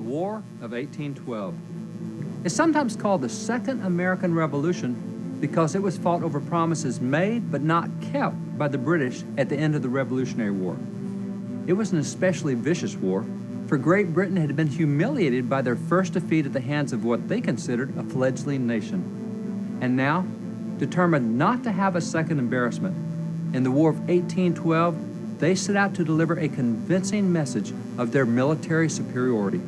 the War of 1812. It's sometimes called the Second American Revolution because it was fought over promises made but not kept by the British at the end of the Revolutionary War. It was an especially vicious war, for Great Britain had been humiliated by their first defeat at the hands of what they considered a fledgling nation. And now, determined not to have a second embarrassment, in the War of 1812, they set out to deliver a convincing message of their military superiority.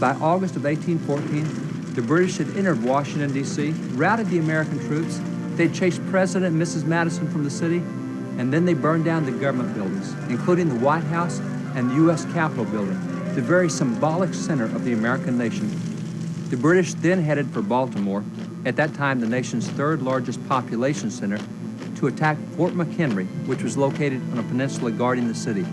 By August of 1814, the British had entered Washington, D.C., routed the American troops, they'd chased President and Mrs. Madison from the city, and then they burned down the government buildings, including the White House and the U.S. Capitol building, the very symbolic center of the American nation. The British then headed for Baltimore, at that time the nation's third largest population center, to attack Fort McHenry, which was located on a peninsula guarding the city.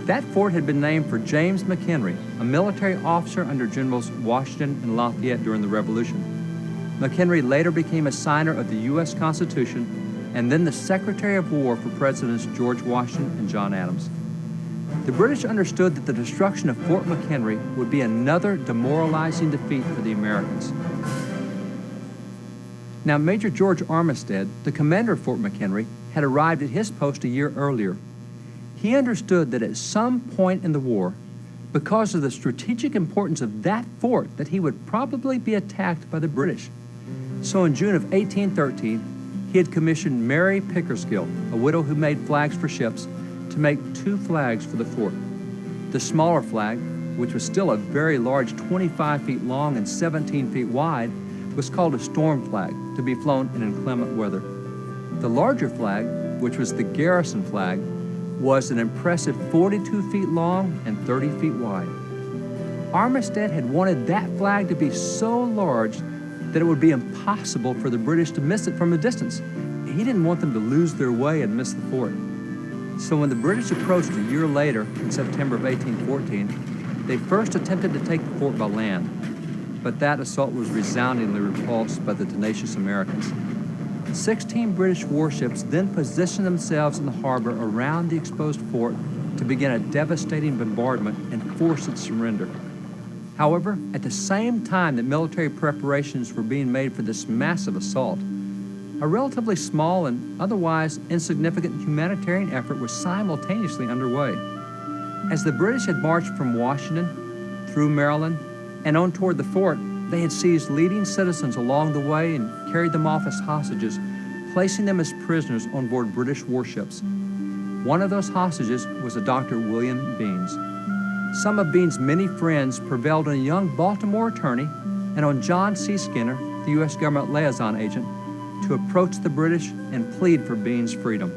That fort had been named for James McHenry, a military officer under Generals Washington and Lafayette during the Revolution. McHenry later became a signer of the U.S. Constitution and then the Secretary of War for Presidents George Washington and John Adams. The British understood that the destruction of Fort McHenry would be another demoralizing defeat for the Americans. Now, Major George Armistead, the commander of Fort McHenry, had arrived at his post a year earlier. He understood that at some point in the war, because of the strategic importance of that fort, that he would probably be attacked by the British. So in June of 1813, he had commissioned Mary Pickersgill, a widow who made flags for ships, to make 2 flags for the fort. The smaller flag, which was still a very large 25 feet long and 17 feet wide, was called a storm flag, to be flown in inclement weather. The larger flag, which was the garrison flag, was an impressive 42 feet long and 30 feet wide. Armistead had wanted that flag to be so large that it would be impossible for the British to miss it from a distance. He didn't want them to lose their way and miss the fort. So when the British approached a year later, in September of 1814, they first attempted to take the fort by land, but that assault was resoundingly repulsed by the tenacious Americans. 16 British warships then positioned themselves in the harbor around the exposed fort to begin a devastating bombardment and force its surrender. However, at the same time that military preparations were being made for this massive assault, a relatively small and otherwise insignificant humanitarian effort was simultaneously underway. As the British had marched from Washington, through Maryland, and on toward the fort, they had seized leading citizens along the way and carried them off as hostages, placing them as prisoners on board British warships. One of those hostages was a Dr. William Beans. Some of Beans' many friends prevailed on a young Baltimore attorney and on John C. Skinner, the U.S. government liaison agent, to approach the British and plead for Beans' freedom.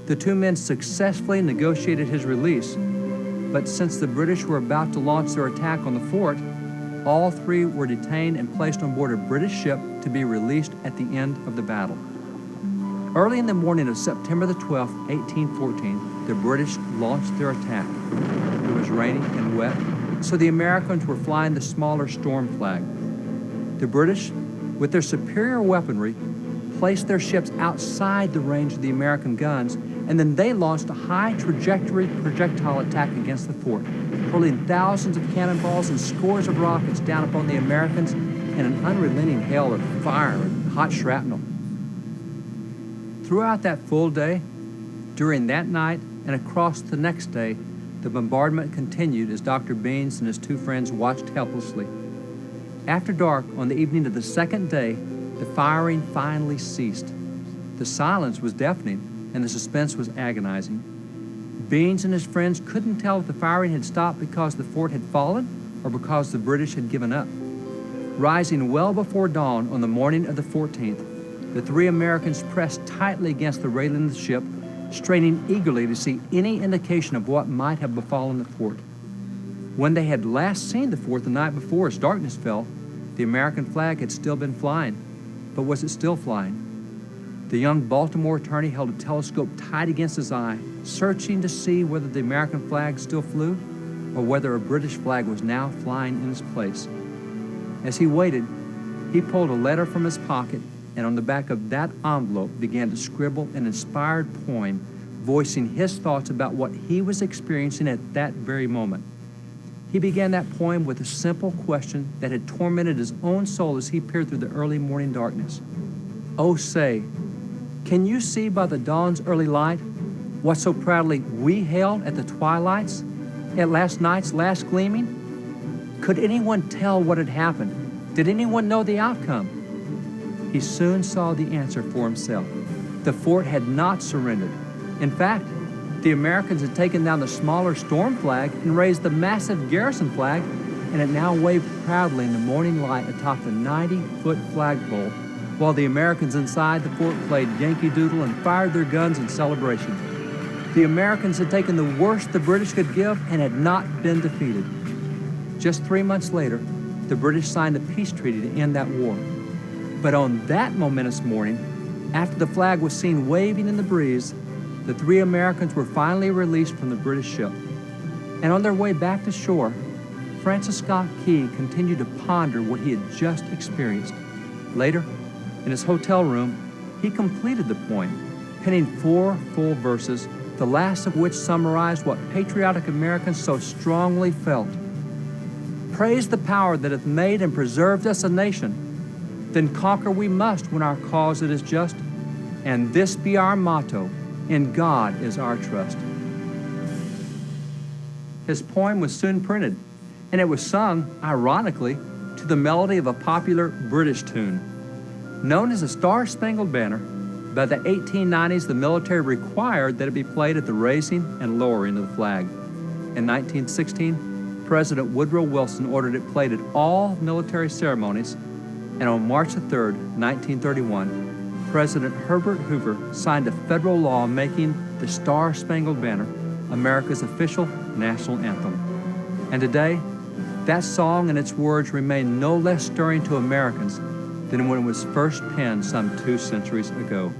The 2 men successfully negotiated his release, but since the British were about to launch their attack on the fort, all 3 were detained and placed on board a British ship to be released at the end of the battle. Early in the morning of September the 12th, 1814, the British launched their attack. It was raining and wet, so the Americans were flying the smaller storm flag. The British, with their superior weaponry, placed their ships outside the range of the American guns, and then they launched a high-trajectory projectile attack against the fort, hurling thousands of cannonballs and scores of rockets down upon the Americans in an unrelenting hail of fire and hot shrapnel. Throughout that full day, during that night, and across the next day, the bombardment continued as Dr. Beans and his 2 friends watched helplessly. After dark, on the evening of the second day, the firing finally ceased. The silence was deafening, and the suspense was agonizing. Beans and his friends couldn't tell if the firing had stopped because the fort had fallen or because the British had given up. Rising well before dawn on the morning of the 14th, the 3 Americans pressed tightly against the railing of the ship, straining eagerly to see any indication of what might have befallen the fort. When they had last seen the fort the night before as darkness fell, the American flag had still been flying. But was it still flying? The young Baltimore attorney held a telescope tight against his eye, searching to see whether the American flag still flew or whether a British flag was now flying in its place. As he waited, he pulled a letter from his pocket and on the back of that envelope began to scribble an inspired poem voicing his thoughts about what he was experiencing at that very moment. He began that poem with a simple question that had tormented his own soul as he peered through the early morning darkness. Oh, say, can you see by the dawn's early light what so proudly we hailed at the twilights, at last night's last gleaming? Could anyone tell what had happened? Did anyone know the outcome? He soon saw the answer for himself. The fort had not surrendered. In fact, the Americans had taken down the smaller storm flag and raised the massive garrison flag, and it now waved proudly in the morning light atop the 90-foot flagpole, while the Americans inside the fort played Yankee Doodle and fired their guns in celebration. The Americans had taken the worst the British could give and had not been defeated. Just 3 months later, the British signed a peace treaty to end that war. But on that momentous morning, after the flag was seen waving in the breeze, the 3 Americans were finally released from the British ship. And on their way back to shore, Francis Scott Key continued to ponder what he had just experienced. Later, in his hotel room, he completed the poem, penning 4 full verses, the last of which summarized what patriotic Americans so strongly felt. Praise the power that hath made and preserved us a nation. Then conquer we must when our cause it is just. And this be our motto, in God is our trust. His poem was soon printed, and it was sung, ironically, to the melody of a popular British tune. Known as the Star-Spangled Banner, by the 1890s the military required that it be played at the raising and lowering of the flag. In 1916, President Woodrow Wilson ordered it played at all military ceremonies, and on March 3, 1931, President Herbert Hoover signed a federal law making the Star-Spangled Banner America's official national anthem. And today, that song and its words remain no less stirring to Americans than when it was first penned some 2 centuries ago.